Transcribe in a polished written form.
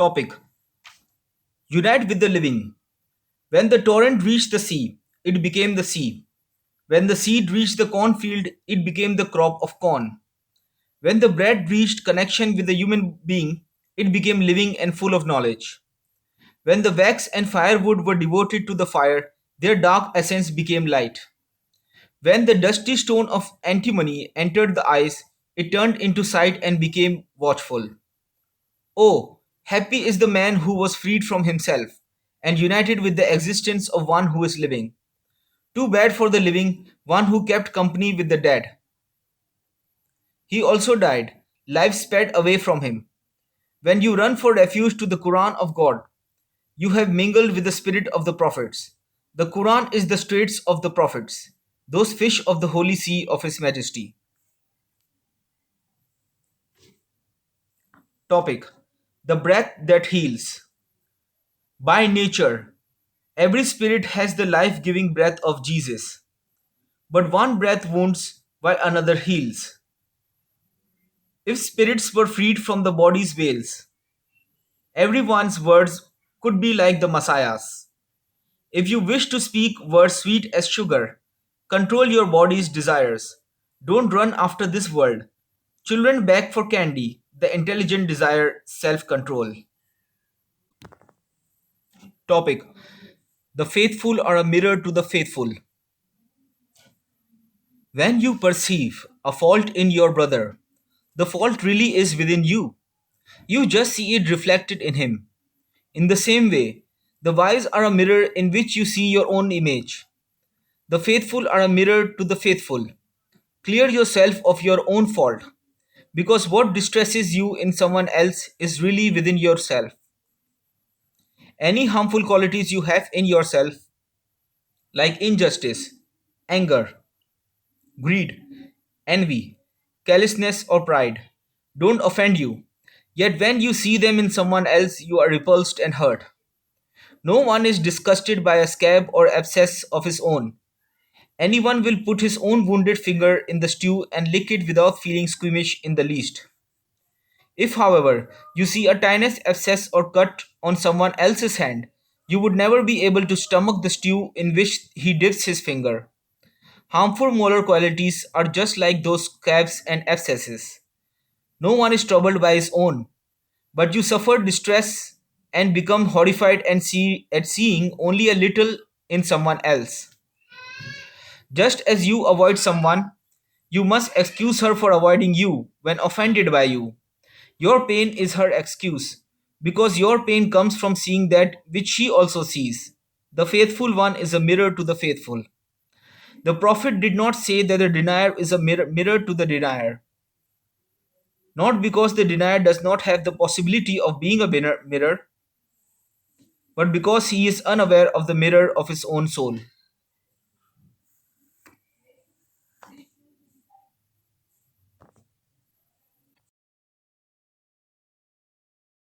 Topic: Unite with the living. When the torrent reached the sea, it became the sea. When the seed reached the cornfield, it became the crop of corn. When the bread reached connection with the human being, it became living and full of knowledge. When the wax and firewood were devoted to the fire, their dark essence became light. When the dusty stone of antimony entered the eyes, it turned into sight and became watchful. Oh, happy is the man who was freed from himself and united with the existence of one who is living. Too bad for the living, one who kept company with the dead. He also died, life sped away from him. When you run for refuge to the Quran of God, you have mingled with the spirit of the prophets. The Quran is the straits of the prophets, those fish of the holy sea of His Majesty. Topic: The breath that heals. By nature, every spirit has the life giving breath of Jesus, but one breath wounds while another heals. If spirits were freed from the body's veils, everyone's words could be like the Messiah's. If you wish to speak words sweet as sugar, control your body's desires. Don't run after this world. Children beg for candy, the intelligent desire self control. Topic: The faithful are a mirror to the faithful. When you perceive a fault in your brother, the fault really is within you. You just see it reflected in him. In the same way, the wise are a mirror in which you see your own image. The faithful are a mirror to the faithful. Clear yourself of your own fault, because what distresses you in someone else is really within yourself. Any harmful qualities you have in yourself, like injustice, anger, greed, envy, carelessness, or pride, don't offend you. Yet when you see them in someone else, you are repulsed and hurt. No one is disgusted by a scab or abscess of his own. Anyone will put his own wounded finger in the stew and lick it without feeling squeamish in the least. If, however, you see a tiniest abscess or cut on someone else's hand, you would never be able to stomach the stew in which he dips his finger. Harmful moral qualities are just like those scabs and abscesses. No one is troubled by his own, but you suffer distress and become horrified at seeing only a little in someone else. Just as you avoid someone, you must excuse her for avoiding you when offended by you. Your pain is her excuse, because your pain comes from seeing that which she also sees. The faithful one is a mirror to the faithful. The Prophet did not say that the denier is a mirror to the denier, not because the denier does not have the possibility of being a mirror, but because he is unaware of the mirror of his own soul.